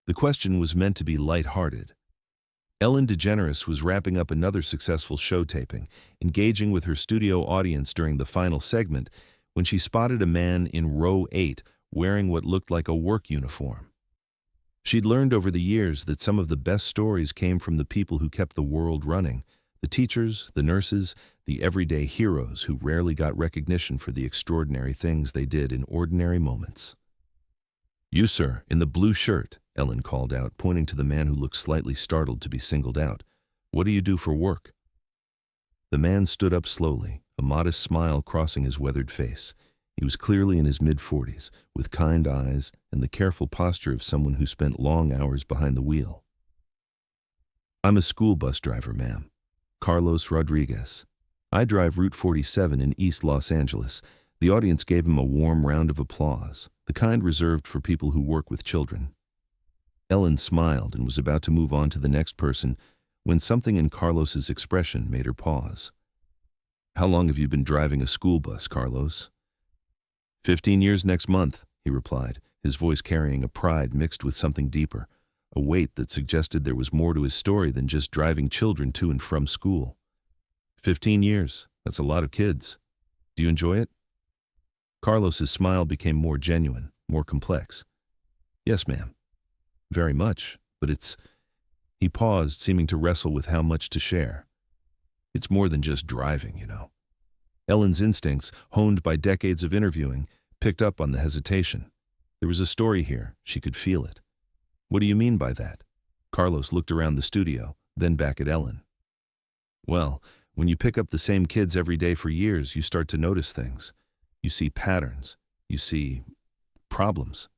The question was meant to be light-hearted. Ellen DeGeneres was wrapping up another successful show taping, engaging with her studio audience during the final segment, when she spotted a man in row 8 wearing what looked like a work uniform. She'd learned over the years that some of the best stories came from the people who kept the world running, the teachers, the nurses, the everyday heroes who rarely got recognition for the extraordinary things they did in ordinary moments. "You, sir, in the blue shirt," Ellen called out, pointing to the man who looked slightly startled to be singled out. "What do you do for work?" The man stood up slowly, a modest smile crossing his weathered face. He was clearly in his mid-40s, with kind eyes and the careful posture of someone who spent long hours behind the wheel. "I'm a school bus driver, ma'am. Carlos Rodriguez. I drive Route 47 in East Los Angeles." The audience gave him a warm round of applause, the kind reserved for people who work with children. Ellen smiled and was about to move on to the next person when something in Carlos's expression made her pause. "How long have you been driving a school bus, Carlos?" 15 years next month, he replied, his voice carrying a pride mixed with something deeper, a weight that suggested there was more to his story than just driving children to and from school. 15 years, that's a lot of kids. Do you enjoy it? Carlos's smile became more genuine, more complex. "Yes, ma'am. Very much, but it's—" He paused, seeming to wrestle with how much to share. "It's more than just driving, you know." Ellen's instincts, honed by decades of interviewing, picked up on the hesitation. There was a story here, she could feel it. "What do you mean by that?" Carlos looked around the studio, then back at Ellen. "Well, when you pick up the same kids every day for years, you start to notice things. You see patterns. You see problems."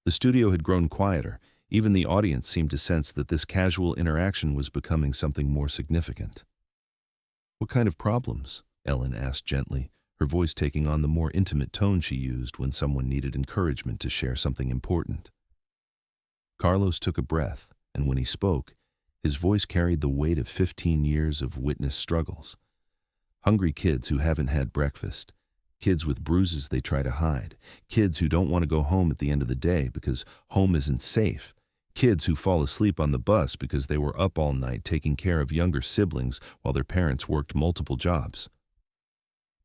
The studio had grown quieter. Even the audience seemed to sense that this casual interaction was becoming something more significant. "What kind of problems?" Ellen asked gently, her voice taking on the more intimate tone she used when someone needed encouragement to share something important. Carlos took a breath, and when he spoke, his voice carried the weight of 15 years of witnessed struggles. Hungry kids who haven't had breakfast, kids with bruises they try to hide, kids who don't want to go home at the end of the day because home isn't safe, kids who fall asleep on the bus because they were up all night taking care of younger siblings while their parents worked multiple jobs.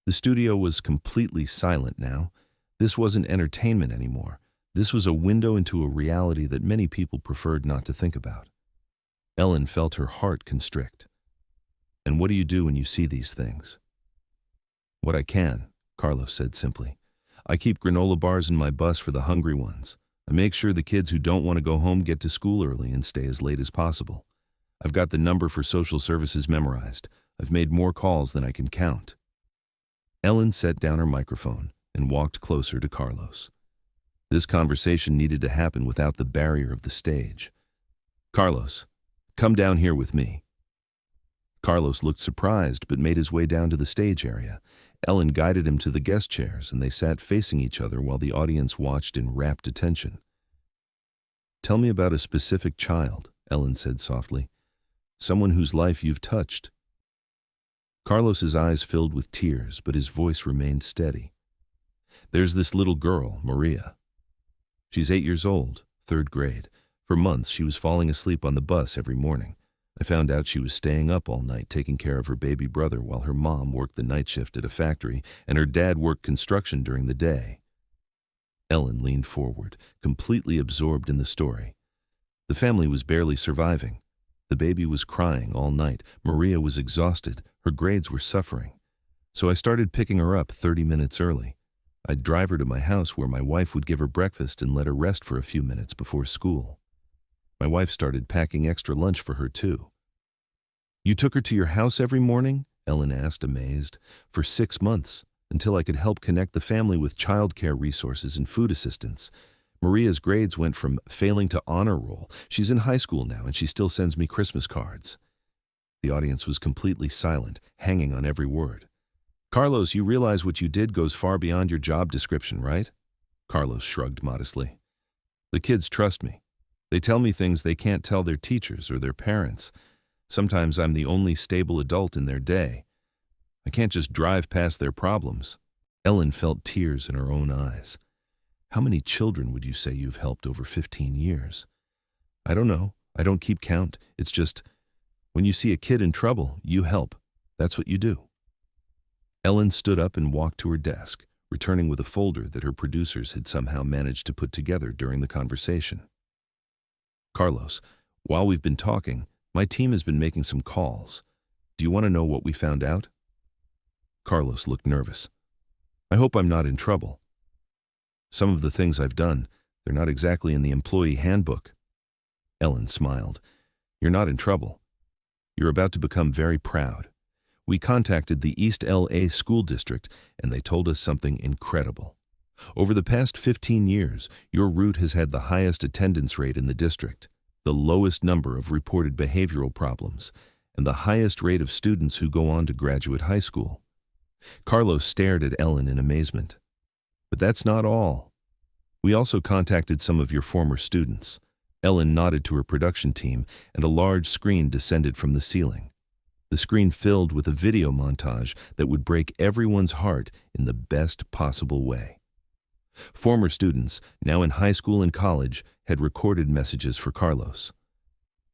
The studio was completely silent now. This wasn't entertainment anymore. This was a window into a reality that many people preferred not to think about. Ellen felt her heart constrict. "And what do you do when you see these things?" "What I can," Carlos said simply. "I keep granola bars in my bus for the hungry ones. I make sure the kids who don't want to go home get to school early and stay as late as possible. I've got the number for social services memorized. I've made more calls than I can count." Ellen set down her microphone and walked closer to Carlos. This conversation needed to happen without the barrier of the stage. "Carlos, come down here with me." Carlos looked surprised but made his way down to the stage area. Ellen guided him to the guest chairs, and they sat facing each other while the audience watched in rapt attention. "Tell me about a specific child," Ellen said softly. "Someone whose life you've touched." Carlos's eyes filled with tears, but his voice remained steady. "There's this little girl, Maria. She's 8 years old, 3rd grade. For months she was falling asleep on the bus every morning. I found out she was staying up all night taking care of her baby brother while her mom worked the night shift at a factory and her dad worked construction during the day." Ellen leaned forward, completely absorbed in the story. The family was barely surviving. The baby was crying all night. Maria was exhausted. Her grades were suffering. So I started picking her up 30 minutes early. I'd drive her to my house where my wife would give her breakfast and let her rest for a few minutes before school. My wife started packing extra lunch for her too. "You took her to your house every morning?" Ellen asked, amazed. "For 6 months, until I could help connect the family with childcare resources and food assistance. Maria's grades went from failing to honor roll. She's in high school now and she still sends me Christmas cards." The audience was completely silent, hanging on every word. "Carlos, you realize what you did goes far beyond your job description, right?" Carlos shrugged modestly. "The kids trust me. They tell me things they can't tell their teachers or their parents. Sometimes I'm the only stable adult in their day. I can't just drive past their problems." Ellen felt tears in her own eyes. "How many children would you say you've helped over 15 years?" I don't know. I don't keep count. It's just, when you see a kid in trouble, you help. That's what you do. Ellen stood up and walked to her desk, returning with a folder that her producers had somehow managed to put together during the conversation. Carlos, while we've been talking, my team has been making some calls. Do you want to know what we found out? Carlos looked nervous. I hope I'm not in trouble. Some of the things I've done, they're not exactly in the employee handbook. Ellen smiled. You're not in trouble. You're about to become very proud. We contacted the East LA School District, and they told us something incredible. Over the past 15 years, your route has had the highest attendance rate in the district, the lowest number of reported behavioral problems, and the highest rate of students who go on to graduate high school. Carlos stared at Ellen in amazement. But that's not all. We also contacted some of your former students. Ellen nodded to her production team, and a large screen descended from the ceiling. The screen filled with a video montage that would break everyone's heart in the best possible way. Former students, now in high school and college, had recorded messages for Carlos.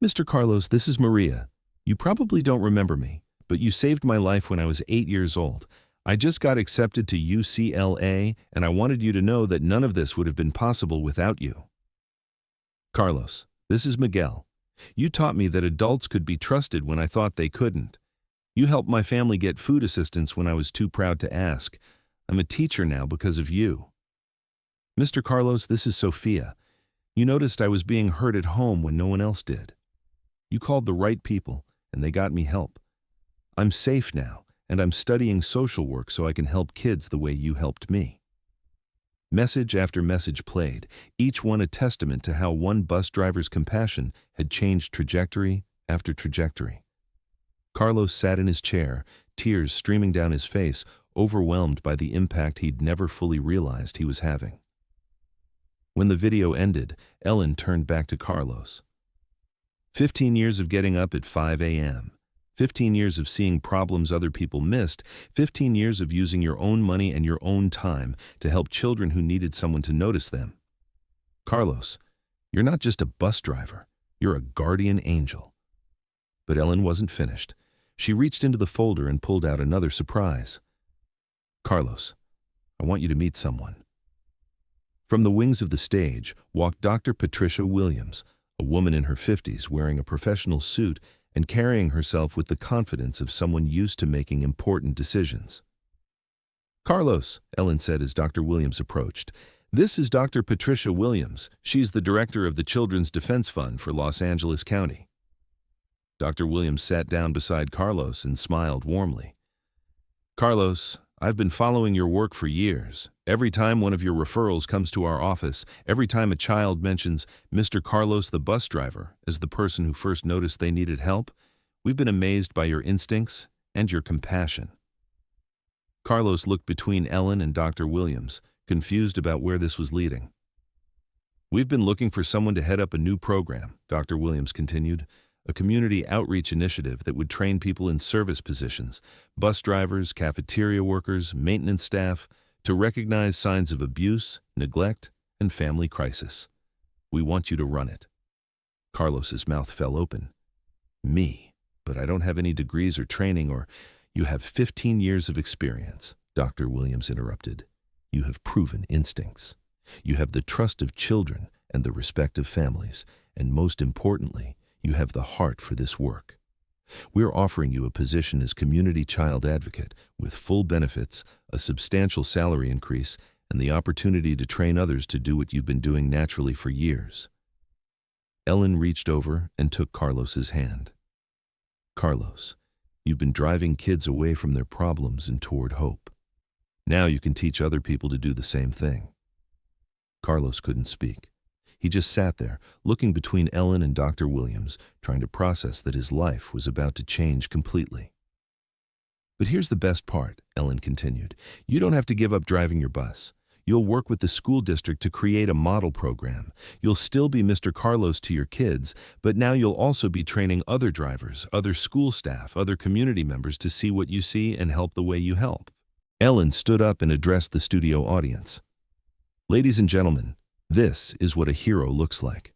Mr. Carlos, this is Maria. You probably don't remember me, but you saved my life when I was 8 years old. I just got accepted to UCLA, and I wanted you to know that none of this would have been possible without you. Carlos, this is Miguel. You taught me that adults could be trusted when I thought they couldn't. You helped my family get food assistance when I was too proud to ask. I'm a teacher now because of you. Mr. Carlos, this is Sophia. You noticed I was being hurt at home when no one else did. You called the right people, and they got me help. I'm safe now, and I'm studying social work so I can help kids the way you helped me. Message after message played, each one a testament to how one bus driver's compassion had changed trajectory after trajectory. Carlos sat in his chair, tears streaming down his face, overwhelmed by the impact he'd never fully realized he was having. When the video ended, Ellen turned back to Carlos. 15 years of getting up at 5 a.m., 15 years of seeing problems other people missed, 15 years of using your own money and your own time to help children who needed someone to notice them. Carlos, you're not just a bus driver, you're a guardian angel. But Ellen wasn't finished. She reached into the folder and pulled out another surprise. Carlos, I want you to meet someone. From the wings of the stage walked Dr. Patricia Williams, a woman in her 50s wearing a professional suit and carrying herself with the confidence of someone used to making important decisions. Carlos, Ellen said as Dr. Williams approached, this is Dr. Patricia Williams. She's the director of the Children's Defense Fund for Los Angeles County. Dr. Williams sat down beside Carlos and smiled warmly. Carlos, I've been following your work for years. Every time one of your referrals comes to our office, every time a child mentions Mr. Carlos the bus driver as the person who first noticed they needed help, we've been amazed by your instincts and your compassion. Carlos looked between Ellen and Dr. Williams, confused about where this was leading. We've been looking for someone to head up a new program, Dr. Williams continued, a community outreach initiative that would train people in service positions, bus drivers, cafeteria workers, maintenance staff, to recognize signs of abuse, neglect, and family crisis. We want you to run it. Carlos's mouth fell open. Me, but I don't have any degrees or training or... You have 15 years of experience, Dr. Williams interrupted. You have proven instincts. You have the trust of children and the respect of families, and most importantly, you have the heart for this work. We're offering you a position as community child advocate with full benefits, a substantial salary increase, and the opportunity to train others to do what you've been doing naturally for years. Ellen reached over and took Carlos's hand. Carlos, you've been driving kids away from their problems and toward hope. Now you can teach other people to do the same thing. Carlos couldn't speak. He just sat there, looking between Ellen and Dr. Williams, trying to process that his life was about to change completely. But here's the best part, Ellen continued. You don't have to give up driving your bus. You'll work with the school district to create a model program. You'll still be Mr. Carlos to your kids, but now you'll also be training other drivers, other school staff, other community members to see what you see and help the way you help. Ellen stood up and addressed the studio audience. Ladies and gentlemen, this is what a hero looks like.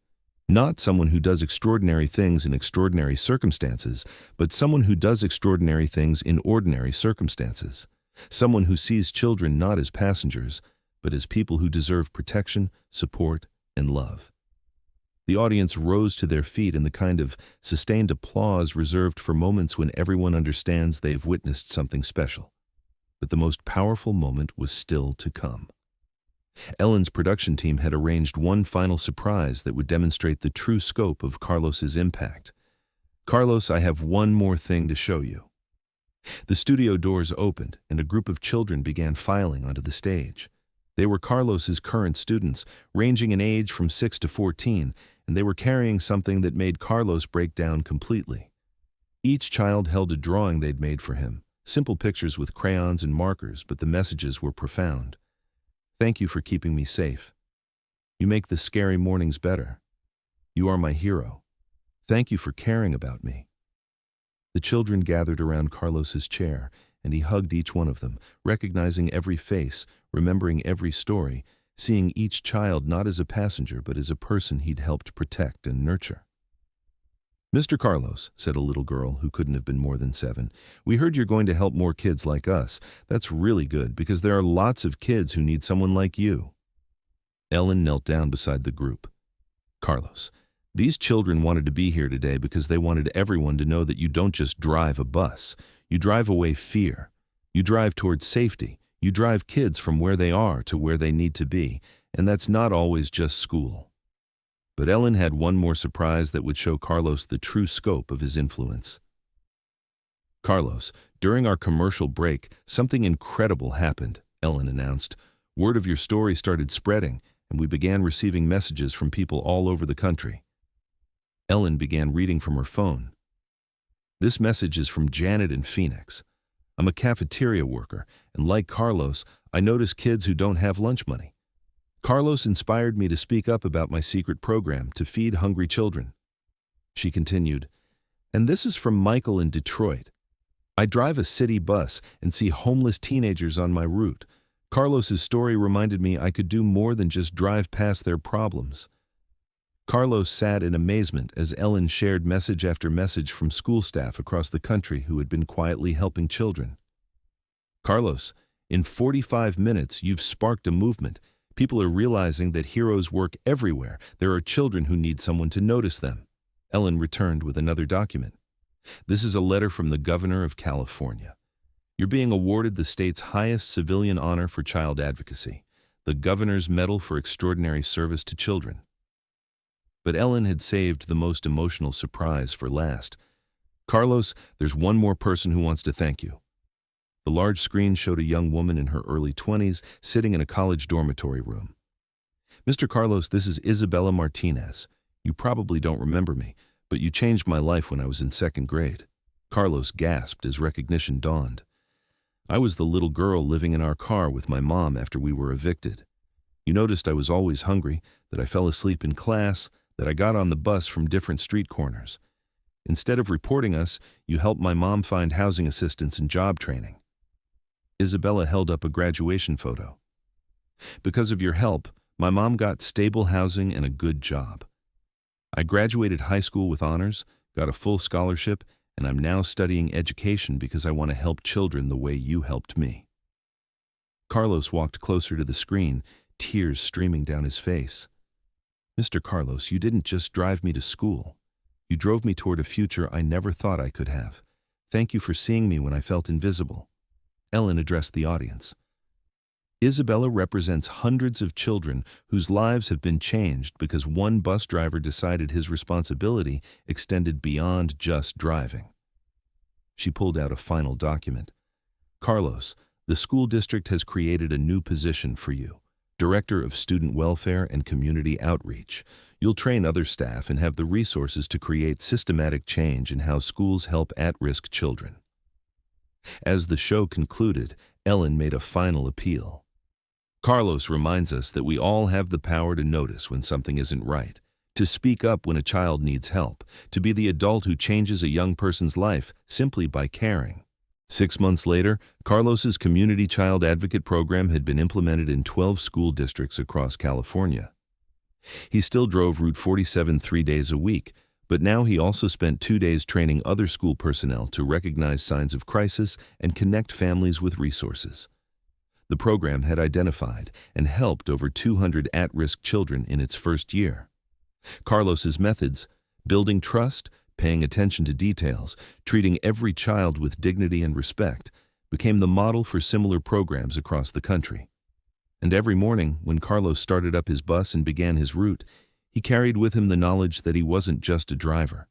Not someone who does extraordinary things in extraordinary circumstances, but someone who does extraordinary things in ordinary circumstances. Someone who sees children not as passengers, but as people who deserve protection, support, and love. The audience rose to their feet in the kind of sustained applause reserved for moments when everyone understands they've witnessed something special. But the most powerful moment was still to come. Ellen's production team had arranged one final surprise that would demonstrate the true scope of Carlos's impact. "Carlos, I have one more thing to show you." The studio doors opened, and a group of children began filing onto the stage. They were Carlos's current students, ranging in age from 6 to 14, and they were carrying something that made Carlos break down completely. Each child held a drawing they'd made for him, simple pictures with crayons and markers, but the messages were profound. "Thank you for keeping me safe. You make the scary mornings better. You are my hero. Thank you for caring about me." The children gathered around Carlos's chair, and he hugged each one of them, recognizing every face, remembering every story, seeing each child not as a passenger but as a person he'd helped protect and nurture. "Mr. Carlos," said a little girl who couldn't have been more than 7, "we heard you're going to help more kids like us. That's really good because there are lots of kids who need someone like you." Ellen knelt down beside the group. "Carlos, these children wanted to be here today because they wanted everyone to know that you don't just drive a bus. You drive away fear. You drive towards safety. You drive kids from where they are to where they need to be, and that's not always just school." But Ellen had one more surprise that would show Carlos the true scope of his influence. "Carlos, during our commercial break, something incredible happened," Ellen announced. "Word of your story started spreading, and we began receiving messages from people all over the country." Ellen began reading from her phone. "This message is from Janet in Phoenix. I'm a cafeteria worker, and like Carlos, I notice kids who don't have lunch money. Carlos inspired me to speak up about my secret program to feed hungry children." She continued, "And this is from Michael in Detroit. I drive a city bus and see homeless teenagers on my route. Carlos's story reminded me I could do more than just drive past their problems." Carlos sat in amazement as Ellen shared message after message from school staff across the country who had been quietly helping children. "Carlos, in 45 minutes you've sparked a movement. People are realizing that heroes work everywhere. There are children who need someone to notice them." Ellen returned with another document. "This is a letter from the governor of California. You're being awarded the state's highest civilian honor for child advocacy, the Governor's Medal for Extraordinary Service to Children." But Ellen had saved the most emotional surprise for last. "Carlos, there's one more person who wants to thank you." The large screen showed a young woman in her early 20s sitting in a college dormitory room. "Mr. Carlos, this is Isabella Martinez. You probably don't remember me, but you changed my life when I was in 2nd grade." Carlos gasped as recognition dawned. "I was the little girl living in our car with my mom after we were evicted. You noticed I was always hungry, that I fell asleep in class, that I got on the bus from different street corners. Instead of reporting us, you helped my mom find housing assistance and job training." Isabella held up a graduation photo. "Because of your help, my mom got stable housing and a good job. I graduated high school with honors, got a full scholarship, and I'm now studying education because I want to help children the way you helped me." Carlos walked closer to the screen, tears streaming down his face. "Mr. Carlos, you didn't just drive me to school. You drove me toward a future I never thought I could have. Thank you for seeing me when I felt invisible." Ellen addressed the audience. "Isabella represents hundreds of children whose lives have been changed because one bus driver decided his responsibility extended beyond just driving." She pulled out a final document. "Carlos, the school district has created a new position for you, Director of Student Welfare and Community Outreach. You'll train other staff and have the resources to create systematic change in how schools help at-risk children." As the show concluded, Ellen made a final appeal. "Carlos reminds us that we all have the power to notice when something isn't right, to speak up when a child needs help, to be the adult who changes a young person's life simply by caring." 6 months later, Carlos's Community Child Advocate program had been implemented in 12 school districts across California. He still drove Route 47 3 days a week, but now he also spent 2 days training other school personnel to recognize signs of crisis and connect families with resources. The program had identified and helped over 200 at-risk children in its first year. Carlos's methods, building trust, paying attention to details, treating every child with dignity and respect, became the model for similar programs across the country. And every morning, when Carlos started up his bus and began his route, he carried with him the knowledge that he wasn't just a driver.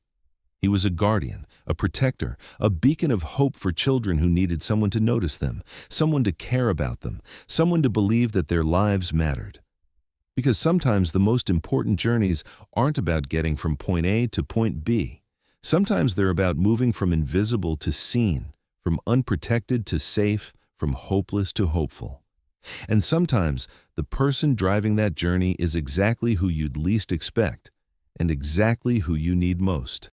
He was a guardian, a protector, a beacon of hope for children who needed someone to notice them, someone to care about them, someone to believe that their lives mattered. Because sometimes the most important journeys aren't about getting from point A to point B. Sometimes they're about moving from invisible to seen, from unprotected to safe, from hopeless to hopeful. And sometimes the person driving that journey is exactly who you'd least expect and exactly who you need most.